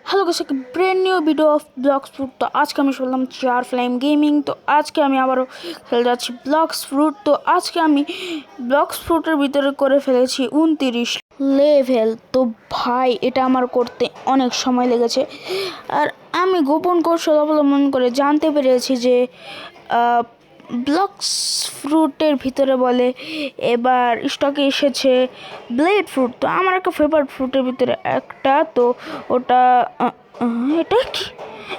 Hello guys, একটা brand new video of Blox Fruit. তো আজকে আমি শুনলাম চার ফ্লেম গেমিং। তো আজকে আমি আবারও খেলে যাচ্ছি ব্লক্স ফ্রুট। তো আজকে আমি ব্লক্স ফ্রুটের ভিতরে করে ফেলেছি 29 লেভেল। তো ভাই, এটা আমার করতে অনেক সময় লেগেছে। আর আমি গোপন কৌশল অবলম্বন করে জানতে পেরেছি যে ব্লক্স ফ্রুটের ভিতরে বলে এবার স্টকে এসেছে ব্লেড ফ্রুট। তো আমার একটা ফেভারিট ফ্রুটের ভিতরে একটা, তো ওটা এটা কি?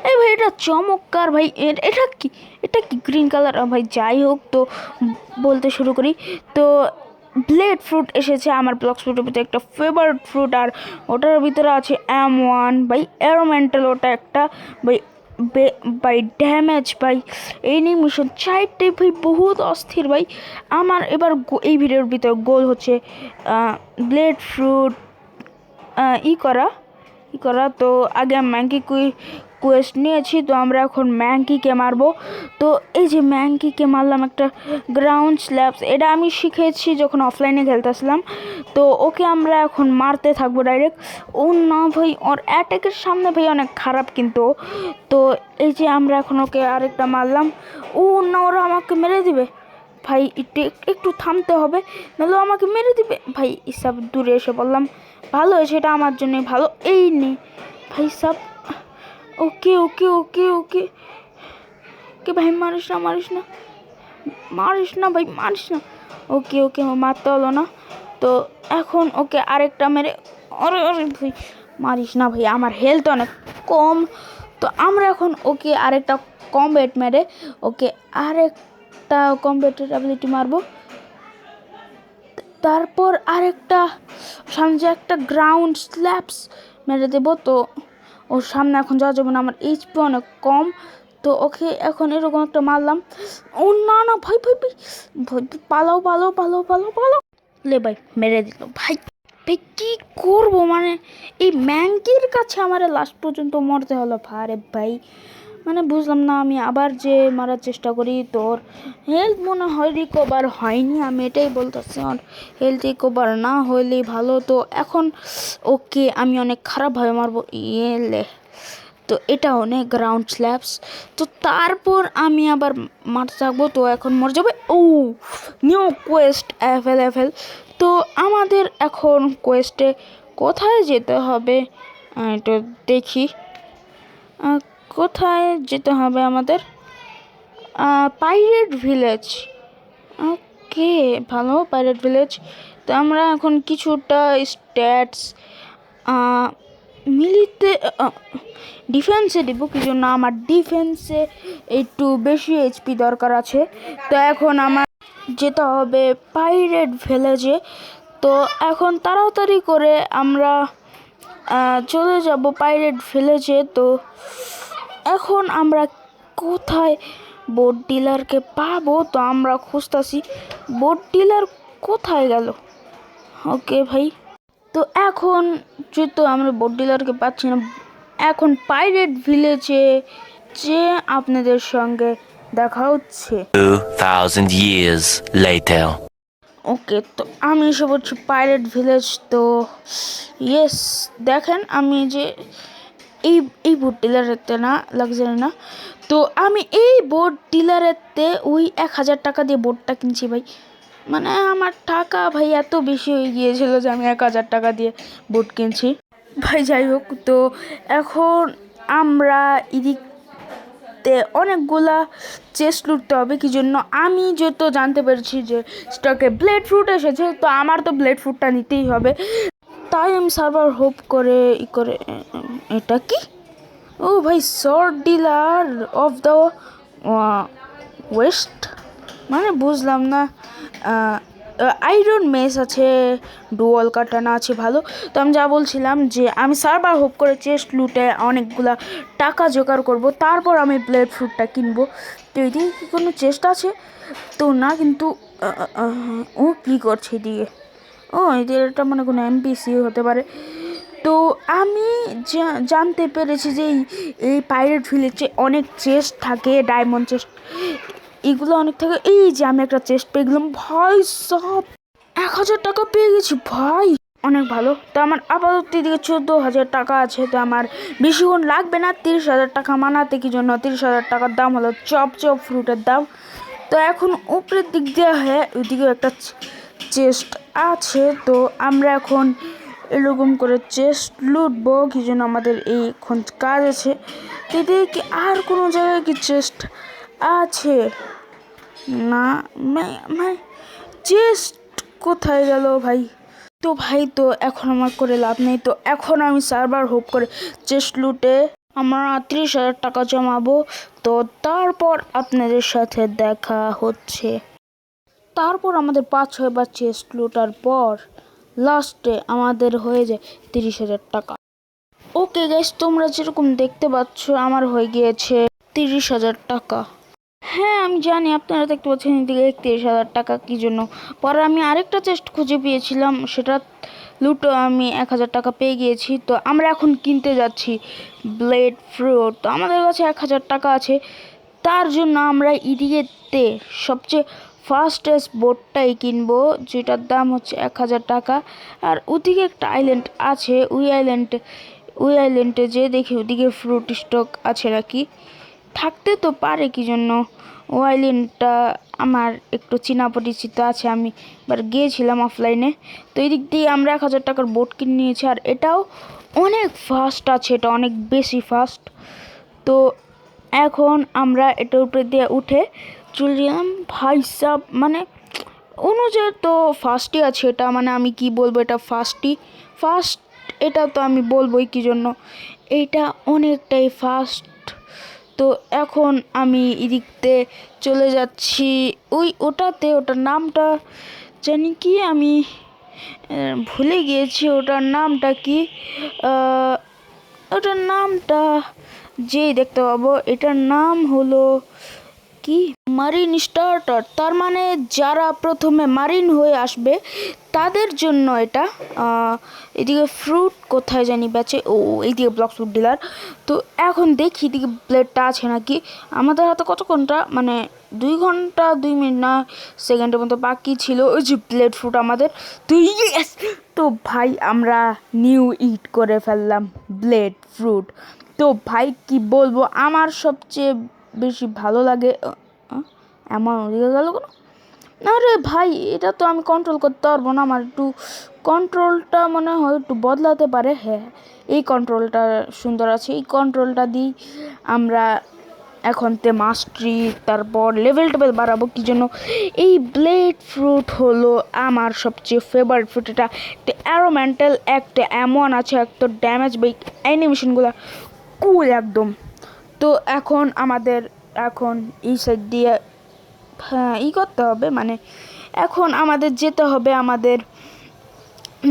এই ভাই, এটা চমৎকার ভাই। এটা কি? এটা কি গ্রিন কালার? ভাই যাই হোক, তো বলতে শুরু করি। তো ব্লেড ফ্রুট এসেছে আমার ব্লক্স ফ্রুটের ভিতরে, একটা ফেভারিট ফ্রুট। আর ওটার ভিতরে আছে M1 ভাই, এরোমেন্টাল ওটা একটা ভাই, বাই ড্যামেজ ভাই, এনিমেশন চারটে ভাই, বহুত অস্থির ভাই। আমার এবার এই ভিডিওর ভিতরে গোল হচ্ছে ব্লেড ফ্রুট করা। তো আগে ম্যাঙ্কি কোয়েস্ট নিয়েছি, তো আমরা এখন ম্যাঙ্কিকে মারবো। তো এই যে ম্যাঙ্কিকে মারলাম একটা গ্রাউন্ড স্ল্যাপস, এটা আমি শিখেছি যখন অফলাইনে খেলতেছিলাম। তো ওকে আমরা এখন মারতে থাকবো ডাইরেক্ট। ও না ভাই, ওর অ্যাটাকের সামনে ভাই অনেক খারাপ কিন্তু। তো এই যে আমরা এখন ওকে আরেকটা মারলাম। ও না, ওরা আমাকে মেরে দিবে ভাই, একটু থামতে হবে, নাহলে আমাকে মেরে দিবে ভাই। ইসব দূরে এসে বললাম, ভালো হয়েছে, এটা আমার জন্য ভালো। এই নে ভাই সব। ওকে ওকে ওকে ওকে ওকে ভাই, মারিস না মারিস না মারিস না ভাই, মারিস না। ওকে ওকে, মারতে হলো না। তো এখন ওকে আরেকটা মেরে, আরে আরে ভাই মারিস না ভাই, আমার হেলথ অনেক কম। তো আমরা এখন ওকে আরেকটা কমব্যাট মেরে ওকে আরেকটা কমব্যাটের অ্যাবিলিটি মারবো। তারপর আরেকটা সামনে একটা গ্রাউন্ড স্ল্যাপস মেরে দেবো। তো ওর সামনে এখন যাওয়া যাবে না, আমার এইচপি অনেক কম। তো ওকে এখন এরকম একটা মারলাম। ও না না ভাই ভাই ভাই ভাই, পালাও পালাও পালাও পালাও পালাও। লে ভাই, মেরে দিল ভাই। ভাই কী করবো, মানে এই ম্যাঙ্কির কাছে আমার লাস্ট পর্যন্ত মরতে হলো ভারে ভাই। মানে বুঝলাম না, আমি আবার যে মারার চেষ্টা করি, তোর হেলথ মনে হয় রিকভার হয়নি। আমি এটাই বলতেছি, আর হেলথ রিকভার না হইলেই ভালো। তো এখন ওকে আমি অনেক খারাপভাবে মারবো। ইয়েলে, তো এটা অনেক গ্রাউন্ড স্ল্যাপস। তো তারপর আমি আবার মারতে থাকবো। তো এখন মরে যাবে। ও নিউ কোয়েস্ট অ্যাভেলেবেল। তো আমাদের এখন কোয়েস্টে কোথায় যেতে হবে এটা দেখি। কোথায় যেতে হবে আমাদের? Pirate village. ওকে, ভালো, পাইরেট ভিলেজ। তো আমরা এখন কিছুটা স্ট্যাটস মিলিতে ডিফেন্সে দেব, কি জন্য আমার ডিফেন্সে একটু বেশি এইচপি দরকার আছে। তো এখন আমার যেতে হবে পাইরেট ভিলেজে। তো এখন তাড়াতাড়ি করে আমরা চলে যাব পাইরেট ভিলেজে। তো এখন আমরা কোথায় বোট ডিলারকে পাবো? তো আমরা খুঁজতেছি বোট ডিলার কোথায় গেল। ওকে ভাই, তো এখন যেহেতু আমরা বোট ডিলারকে পাচ্ছি না, এখন পাইরেট ভিলেজে যে আপনাদের সঙ্গে দেখা হচ্ছে 2000 years later. ওকে, তো আমি এসে বলছি পাইরেট ভিলেজ। তো ইয়েস, দেখেন আমি যে এই এই বোট ডিলারেতে না, লাক্সারি না। তো আমি এই বোট ডিলারেতে ওই 1000 টাকা দিয়ে বোটটা কিনছি ভাই। মানে আমার টাকা ভাই এত বেশি হয়ে গিয়েছিল যে আমি 1000 টাকা দিয়ে বোট কিনছি ভাই। যাই হোক, তো এখন আমরা এদিকতে অনেকগুলা চেস্ট লুটতে হবে, কি জন্য আমি যত জানতে পেরেছি যে স্টকে ব্লেড ফ্রুট এসেছে। তো আমার তো ব্লেড ফ্রুটটা নিতেই হবে, তাই আমি সার্ভার হোপ করে এটা কি? ও ভাই, short dealer of the West, মানে বুঝলাম না। আয়রন মেস আছে, ডুয়াল কাটানা আছে, ভালো। তো আমি যা বলছিলাম যে আমি সার্ভার হোপ করে চেস্ট লুটে অনেকগুলা টাকা জোগাড় করব, তারপর আমি ব্লেড ফ্রুটটা কিনবো। তো এদিকে কি কোনো চেস্ট আছে? তো না, কিন্তু ও কী করছে এদিকে? ও এটা মানে কোনো এমপিসি হতে পারে। তো আমি জানতে পেরেছি যে এই পাইরেট ভিলেজে অনেক চেস্ট থাকে, ডায়মন্ড চেস্ট এগুলো অনেক থাকে। এই যে আমি একটা চেস্ট পেয়ে গেলাম ভাই, সব 1000 টাকা পেয়ে গেছি ভাই। অনেক ভালো। তো আমার আপাতত এদিকে 14,000 টাকা আছে। তো আমার বেশিক্ষণ লাগবে না 30,000 টাকা মানাতে। কি জন্য 30,000 টাকার দাম হলো চপ ফ্রুটের দাম। তো এখন উপরের দিক দিয়ে ওইদিকেও একটা চেস্ট আছে। তো আমরা এখন এরকম করে চেস্ট লুটবো। কি জন্য আমাদের এখন কাজ আছে। তো এদিকে কি আর কোনো জায়গায় কি চেস্ট আছে না? চেস্ট কোথায় গেল ভাই? তো ভাই তো এখন আমার করে লাভ নেই। তো এখন আমি সার্ভার হোপ করে চেস্ট লুটে আমরা 30,000 টাকা জমাবো। তো তারপর আপনাদের সাথে দেখা হচ্ছে। তারপর আমাদের 5-6 বার চেস্ট লুটার পর লাস্টে আমাদের হয়ে যায় 30,000 টাকা। ওকে গাইস, তোমরা যেরকম দেখতে পাচ্ছ আমার হয়ে গিয়েছে 30,000 টাকা। হ্যাঁ আমি জানি আপনারা দেখতে পাচ্ছেন এদিকে 31,000 টাকা। কি জন্য? পরে আমি আরেকটা চেস্ট খুঁজে পেয়েছিলাম, সেটা লুটো আমি 1,000 টাকা পেয়ে গিয়েছি। তো আমরা এখন কিনতে যাচ্ছি ব্লেড ফ্রুট। তো আমাদের কাছে 1,000 টাকা আছে। তার জন্য আমরা এদিকেতে সবচেয়ে ফাস্টেস্ট বোটটাই কিনবো, যেটার দাম হচ্ছে 1,000 টাকা। আর ওদিকে একটা আইল্যান্ড আছে, ওই আইল্যান্ডে যে দেখি ওদিকে ফ্রুট স্টক আছে নাকি, থাকতে তো পারে। কি জন্য? ও আইল্যান্ডটা আমার একটু চেনা পরিচিত আছে, আমি এবার গিয়েছিলাম অফলাইনে। তো এই দিক দিয়ে আমরা 1,000 টাকার বোট কিনে নিয়েছি। আর এটাও অনেক ফাস্ট আছে, এটা অনেক বেশি ফাস্ট। তো এখন আমরা এটার উপরে দিয়ে উঠে চলে গেলাম। ভাই সাব মানে অনুযায়ী তো ফাস্টই আছে এটা, মানে আমি কি বলবো, এটা ফাস্ট এটা তো আমি বলবোই। কি জন্য? এইটা অনেকটাই ফাস্ট। তো এখন আমি এদিকতে চলে যাচ্ছি ওটার নামটা জানি কি, আমি ভুলে গিয়েছি ওটার নামটা কি। ওটার নামটা যেই দেখতে পাবো, এটার নাম হলো কি, মারিন স্টার্টার। তার মানে যারা প্রথমে মারিন হয়ে আসবে তাদের জন্য এটা। এদিকে ফ্রুট কোথায় জানি বেচে, এইদিকে ব্লক ফ্রুট ডিলার। তো এখন দেখি এদিকে ব্লেডটা আছে নাকি। আমাদের হাতে কতক্ষণটা, মানে 2 ঘন্টা 2 মিনিট না সেকেন্ডের মতো বাকি ছিল। ওই যে ব্লেড ফ্রুট আমাদের। তো ইয়েস, তো ভাই আমরা নিউ ইট করে ফেললাম ব্লেড ফ্রুট। তো ভাই কি বলবো, আমার সবচেয়ে বেশি ভালো লাগে। এমন ওদিকে গেল কোনো, আরে ভাই এটা তো আমি কন্ট্রোল করতে পারবো না। আমার একটু কন্ট্রোলটা মনে হয় একটু বদলাতে পারে। হ্যাঁ এই কন্ট্রোলটা সুন্দর আছে, এই কন্ট্রোলটা দিই আমরা এখন মাস্টারি, তারপর লেভেল বাড়াবো। কি জন্য? এই ব্লেড ফ্রুট হলো আমার সবচেয়ে ফেভারিট ফ্রুট। এটা একটা অ্যারোমেন্টাল, একটা এমন আছে, একটা ড্যামেজ বাই অ্যানিমেশনগুলো কুল একদম। তো এখন আমাদের এই সাইড দিয়ে করতে হবে, মানে এখন আমাদের যেতে হবে আমাদের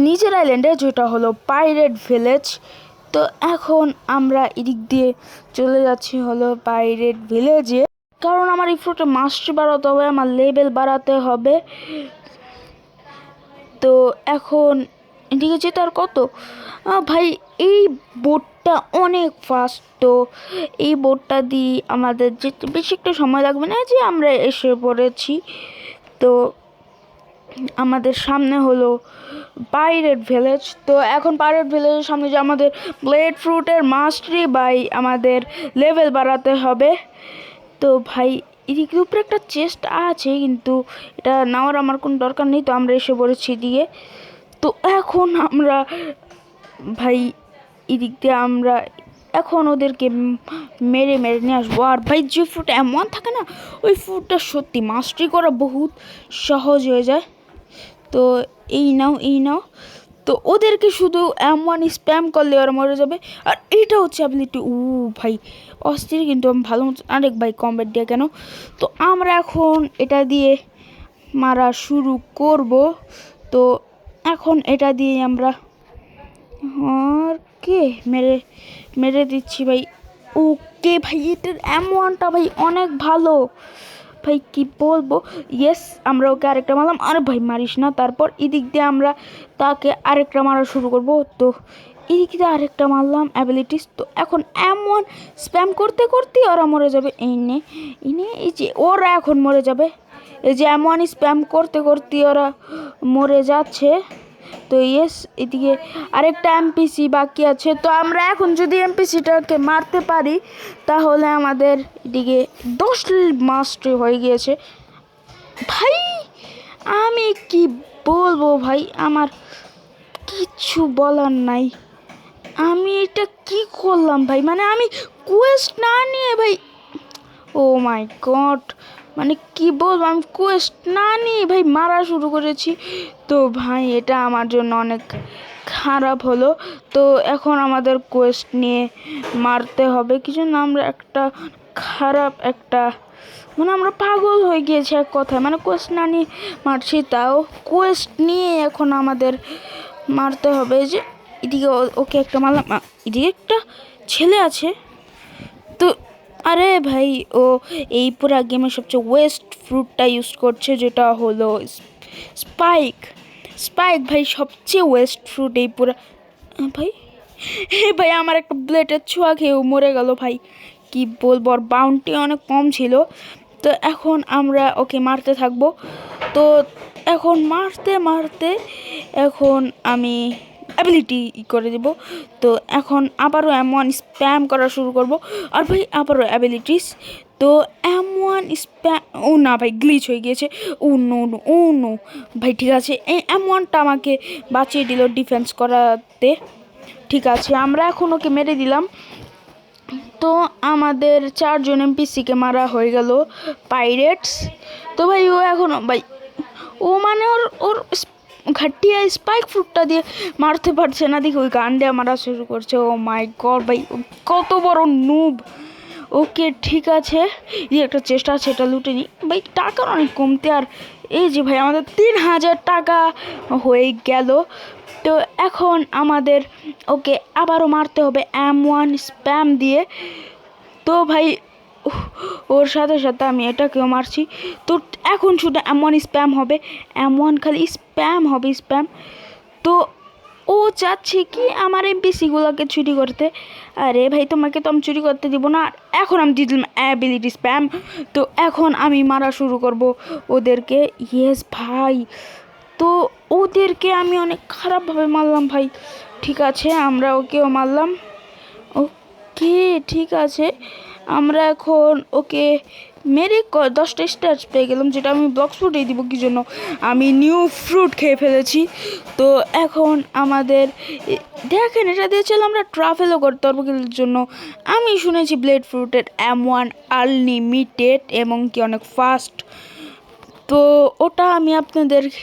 নিজের আইল্যান্ডে, যেটা হলো পাইরেট ভিলেজ। তো এখন আমরা এদিক দিয়ে চলে যাচ্ছি হলো পাইরেট ভিলেজে, কারণ আমার এই ফ্রুটে মাস্টারি বাড়াতে হবে, আমার লেভেল বাড়াতে হবে। তো এখন এদিকে যেতে আর কত ভাই, এই বোটটা অনেক ফাস্ট। তো এই বোটটা দিয়ে আমাদের যেতে বেশি একটা সময় লাগবে না, যে আমরা এসে পড়েছি। তো আমাদের সামনে হলো পাইরেট ভিলেজ। তো এখন পাইরেট ভিলেজের সামনে যে আমাদের ব্লেড ফ্রুটের মাস্টারি বাই আমাদের লেভেল বাড়াতে হবে। তো ভাই এদিকে উপরে একটা চেস্ট আছে, কিন্তু এটা নেওয়ার আমার কোনো দরকার নেই। তো আমরা এসে পড়েছি দিয়ে। তো এখন আমরা ভাই এদিক দিয়ে আমরা এখন ওদেরকে মেরে নিয়ে আসবো। আর ভাই যে ফ্রুট এমন থাকে না, ওই ফ্রুটটা সত্যি মাস্টারি করা বহুত সহজ হয়ে যায়। তো এই নাও। তো ওদেরকে শুধু এমন স্প্যাম করলে ওরা মরে যাবে। আর এইটা হচ্ছে অ্যাবিলিটি। ভাই অস্থির, কিন্তু আমি ভালো মতো আরেক ভাই কমব্যাট দিয়ে কেন। তো আমরা এখন এটা দিয়ে মারা শুরু করব। তো এখন এটা দিয়ে আমরা আর কে মেরে দিচ্ছি ভাই। ওকে ভাই, এটার অ্যামাউন্টটা ভাই অনেক ভালো ভাই, কি বলবো। ইয়েস, আমরা ওকে আরেকটা মারলাম। আরে ভাই মারিস না। তারপর এদিক দিয়ে আমরা তাকে আরেকটা মারা শুরু করব। তো এদিক দিয়ে আরেকটা মারলাম অ্যাবিলিটিস। তো এখন এমন স্প্যাম করতে করতে ওরা মরে যাবে। এই যে ওরা এখন মরে যাবে, এই যে এমন স্প্যাম করতে করতে ওরা মরে যাচ্ছে। তো ইয়েস, এদিকে আরেকটা এমপিসি বাকি আছে। তো আমরা এখন যদি এমপিসিটাকে মারতে পারি তাহলে আমাদের এদিকে 10 মাস্টার হয়ে গিয়েছে। ভাই আমি কি বলবো ভাই, আমার কিচ্ছু বলার নাই। আমি এটা কি করলাম ভাই, মানে আমি কোয়েস্ট না নিয়ে ভাই, ও মাই গড, মানে কি বলবো, আমি কোয়েস্ট না নিয়ে ভাই মারা শুরু করেছি। তো ভাই এটা আমার জন্য অনেক খারাপ হলো। তো এখন আমাদের কোয়েস্ট নিয়ে মারতে হবে, কি জন্য আমরা একটা খারাপ একটা, মানে আমরা পাগল হয়ে গিয়েছি এক কথায়, মানে কোয়েস্ট না নিয়ে মারছি, তাও কোয়েস্ট নিয়ে এখন আমাদের মারতে হবে। যে এদিকে ওকে একটা মারলাম, এদিকে একটা ছেলে আছে। তো আরে ভাই ও এই পুরো গেমের সবচেয়ে ওয়েস্ট ফ্রুটটা ইউজ করছে, যেটা হলো স্পাইক। স্পাইক ভাই সবচেয়ে ওয়েস্ট ফ্রুট এই পুরো। ভাই ভাই আমার একটা ব্লেডের ছোঁয়া খেয়েও মরে গেল ভাই, কি বলবো, আর বাউন্টি অনেক কম ছিল। তো এখন আমরা ওকে মারতে থাকবো। তো এখন মারতে মারতে এখন আমি অ্যাবিলিটি করে দেব। তো এখন আবারও M1 স্প্যাম করা শুরু করব, আর ভাই আবারও অ্যাবিলিটিস। তো M1 স্প্যাম, ও না ভাই গ্লিচ হয়ে গিয়েছে, ও নো নো, ও নো ভাই। ঠিক আছে, এই M1টা আমাকে বাঁচিয়ে দিল ডিফেন্স করাতে। ঠিক আছে, আমরা এখন ওকে মেরে দিলাম। তো আমাদের 4 জন এমপিসিকে মারা হয়ে গেল, পাইরেটস। তো ভাই ও এখনও ভাই, ও মানে ওর ওর ঘাটিয়া স্পাইক ফ্রুটটা দিয়ে মারতে পারছে না, দেখি ওই গান্ডে মারা শুরু করছে। ও মাই গড ভাই, কত বড় নুব। ওকে ঠিক আছে, এই একটা চেষ্টা আছে, এটা লুটে নিই ভাই, টাকা অনেক কমতে। আর এই যে ভাই আমাদের 3000 টাকা হয়ে গেল। তো এখন আমাদের ওকে আবারও মারতে হবে M1 স্প্যাম দিয়ে। তো ভাই ওর সাথে সাথে আমি এটাকেও মারছি। তো এখন শুধু M1 স্প্যাম হবে, M1 খালি স্প্যাম হবে, স্প্যাম। তো ও চাচ্ছে কি আমার এমপিসিগুলোকে চুরি করতে। আরে ভাই তোমাকে তো আমি চুরি করতে দিব না। এখন আমি দিয়ে দিলাম অ্যাবিলিটি স্প্যাম। তো এখন আমি মারা শুরু করব ওদেরকে। ইয়েস ভাই, তো ওদেরকে আমি অনেক খারাপভাবে মারলাম ভাই। ঠিক আছে, আমরা ওকেও মারলাম। ওকে ঠিক আছে, আমরা এখন ওকে মেরে 10টা স্টার্স পেয়ে গেলাম, যেটা আমি ব্লক্স ফ্রুটেই দিব, কি জন্য আমি নিউ ফ্রুট খেয়ে ফেলেছি। তো এখন আমাদের দেখেন, এটা দিয়েছিলাম আমরা ট্রাভেলও করতে পারবো কিছুর জন্য। আমি শুনেছি ব্লেড ফ্রুটের M1 আনলিমিটেড এবং কি অনেক ফাস্ট। তো ওটা আমি আপনাদেরকে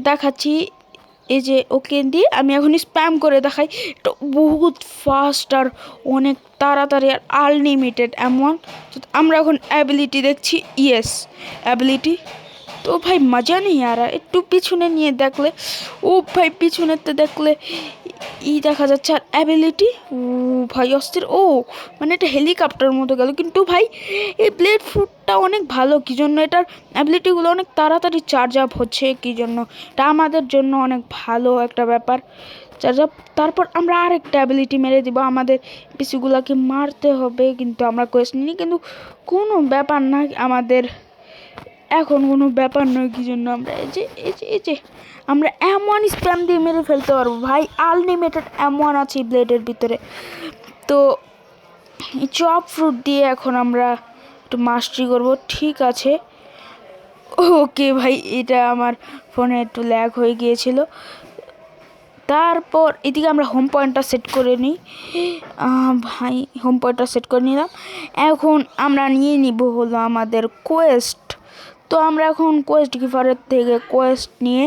দেখাচ্ছি। এই যে ওকে দিয়ে আমি এখন স্প্যাম করে দেখাই, এটা বহুত ফাস্ট আর অনেক তাড়াতাড়ি আর আনলিমিটেড M1। আমরা এখন অ্যাবিলিটি দেখছি, ইয়েস অ্যাবিলিটি। তো ভাই মজা নেই আর, একটু পিছনে নিয়ে দেখলে, ও ভাই পিছনেতে দেখলে দেখা যাচ্ছে। আর অ্যাবিলিটি, ও ভাই অস্থির, ও মানে এটা হেলিকপ্টার মতো গেল। কিন্তু ভাই এই ব্লেড ফ্রুটটা অনেক ভালো, কি জন্য এটার অ্যাবিলিটিগুলো অনেক তাড়াতাড়ি চার্জ আপ হচ্ছে, কি জন্য এটা আমাদের জন্য অনেক ভালো একটা ব্যাপার, চার্জ আপ। তারপর আমরা আরেকটা অ্যাবিলিটি মেরে দিব, আমাদের পিসিগুলোকে মারতে হবে, কিন্তু আমরা কোয়েস্ট নিই, কিন্তু কোনো ব্যাপার না, আমাদের এখন কোনো ব্যাপার নয়। কি জন্য আমরা এই যে আমরা M1 স্প্যাম দিয়ে মেরে ফেলতে পারবো ভাই, আনলিমিটেড M1 আছে ব্লেডের ভিতরে। তো চপ ফ্রুট দিয়ে এখন আমরা একটু মাস্টারি করব। ঠিক আছে, ওকে ভাই, এটা আমার ফোনে একটু ল্যাগ হয়ে গিয়েছিল। তারপর এদিকে আমরা হোম পয়েন্টটা সেট করে নিই। ভাই হোম পয়েন্টটা সেট করে নিলাম। এখন আমরা নিয়ে নিব হলো আমাদের কোয়েস্ট। তো আমরা এখন কোয়েস্ট গিফারের থেকে কোয়েস্ট নিয়ে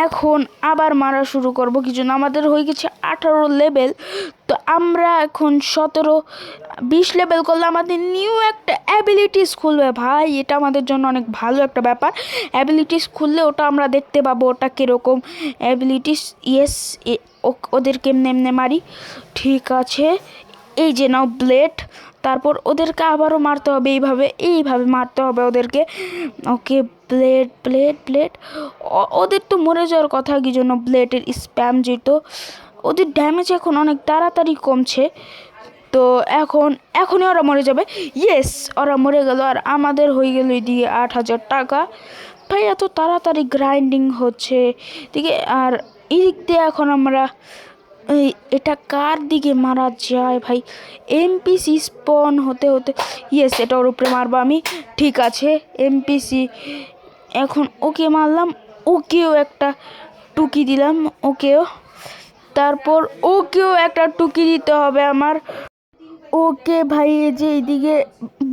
এখন আবার মারা শুরু করব, কি জন্য আমাদের হয়ে গেছে 18 লেভেল। তো আমরা এখন 17-20 লেভেল করলে আমাদের নিউ একটা অ্যাবিলিটিস খুলবে ভাই, এটা আমাদের জন্য অনেক ভালো একটা ব্যাপার। অ্যাবিলিটিস খুললে ওটা আমরা দেখতে পাবো ওটা কীরকম অ্যাবিলিটিস। ইয়েস, ওদের কেমনে এমনে মারি। ঠিক আছে, এই যে নাও ব্লেড। তারপর ওদেরকে আবারও মারতে হবে, এইভাবে মারতে হবে ওদেরকে। ওকে ব্লেড ব্লেড ব্লেড, ওদের তো মরে যাওয়ার কথা, কি জন্য ব্লেডের স্প্যাম যেত। ওদের ড্যামেজ এখন অনেক তাড়াতাড়ি কমছে। তো এখনই ওরা মরে যাবে। ইয়েস, ওরা মরে গেল, আর আমাদের হয়ে গেল এদিকে 8000 টাকা। ভাই এত তাড়াতাড়ি গ্রাইন্ডিং হচ্ছে দিকে, আর এদিক দিয়ে এখন আমরা এটা কার দিকে মারা যায় ভাই? এমপিসি স্পন হতে হতে ইয়েস, এটা ওর উপরে মারবো আমি। ঠিক আছে, এমপিসি এখন ওকে মারলাম, ওকেও একটা টুকি দিলাম, ওকেও। তারপর ওকেও একটা টুকি দিতে হবে আমার। ওকে ভাই, এই যে এইদিকে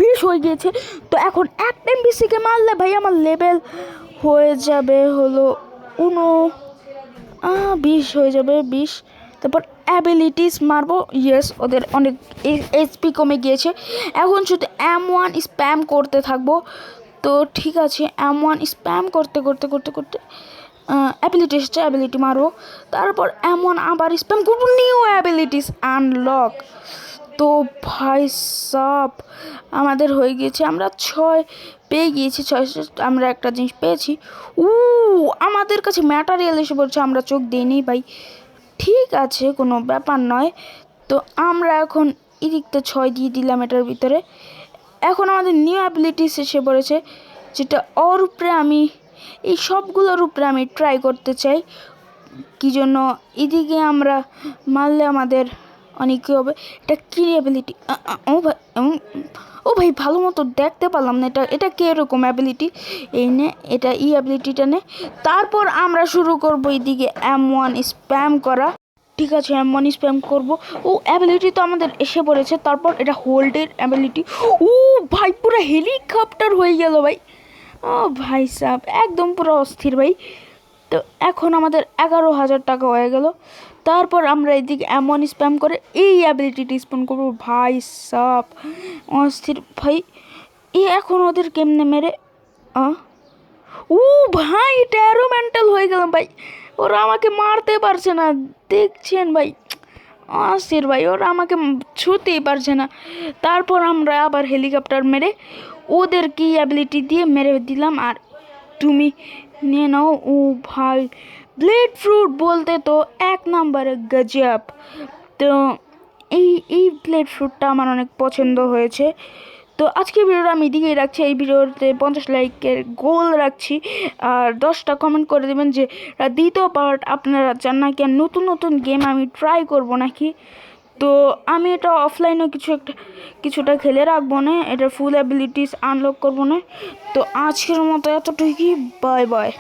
20 হয়ে গিয়েছে। তো এখন একটা এমপিসিকে মারলে ভাই আমার লেভেল হয়ে যাবে হলো 20 হয়ে যাবে 20। তারপর অ্যাবিলিটিস মারবো। ইয়েস, ওদের অনেক এইচপি কমে গিয়েছে। এখন শুধু M1 স্প্যাম করতে থাকবো। তো ঠিক আছে, M1 স্প্যাম করতে করতে করতে করতে অ্যাবিলিটি এসছে, অ্যাবিলিটি মারবো। তারপর M1 আবার স্প্যাম করবো, নিউ অ্যাবিলিটিস আনলক। তো ভাই সাব আমাদের হয়ে গিয়েছে, আমরা 6 পেয়ে গিয়েছি। 6 আমরা একটা জিনিস পেয়েছি। আমাদের কাছে ম্যাটারিয়াল এসে বলছে, আমরা চোখ দিইনি ভাই। ঠিক আছে, কোনো ব্যাপার নয়। তো আমরা এখন এদিকটা 6 দিয়ে দিলাম এটার ভিতরে। এখন আমাদের নিউ অ্যাবিলিটিস এসে পড়েছে, যেটা ওর উপরে আমি এই সবগুলোর উপরে আমি ট্রাই করতে চাই। কি জন্য এদিকে আমরা মারলে আমাদের অনেক কী হবে। এটা কী অ্যাবিলিটি? ও ভাই ভালো মতো দেখতে পারলাম না, এটা কীরকম অ্যাবিলিটি? এই নে, এটা অ্যাবিলিটিটা নে। তারপর আমরা শুরু করবো এইদিকে M1 স্প্যাম করা। ঠিক আছে, M1 স্প্যাম করবো। অ্যাবিলিটি তো আমাদের এসে পড়েছে। তারপর এটা হোল্ডের অ্যাবিলিটি। ভাই পুরো হেলিকপ্টার হয়ে গেল ভাই। ও ভাই সাব একদম পুরো অস্থির ভাই। তো এখন আমাদের 11,000 টাকা হয়ে গেল। তারপর আমরা এদিকে M1 স্প্যাম করে এই অ্যাবিলিটিটি স্প্যাম করবো। ভাই সাব অস্থির ভাই। এখন ওদের কেমনে মেরে ভাই ট্যারো মেন্টাল হয়ে গেলাম ভাই। ওরা আমাকে মারতে পারছে না, দেখছেন ভাই? অস্থির ভাই, ওরা আমাকে ছুঁতেই পারছে না। তারপর আমরা আবার হেলিকপ্টার মেরে ওদের কি অ্যাবিলিটি দিয়ে মেরে দিলাম। আর তুমি নিয়ে নাও। ভাই ব্লেড ফ্রুট বলতে তো 1 নম্বরে গজব। তো এই ব্লেড ফ্রুটটা আমার অনেক পছন্দ হয়েছে। তো আজকের ভিডিওটা আমি এদিকেই রাখছি। এই ভিডিওতে 50 লাইকের গোল রাখছি। আর 10টা কমেন্ট করে দেবেন যে দ্বিতীয় পার্ট আপনারা চান নাকি, আর নতুন নতুন গেম আমি ট্রাই করব নাকি। তো আমি এটা অফলাইনে কিছুটা খেলে রাখবো না, এটা ফুল অ্যাবিলিটিস আনলক করবো না। তো আজকের মতো এতটুকুই, বাই বাই।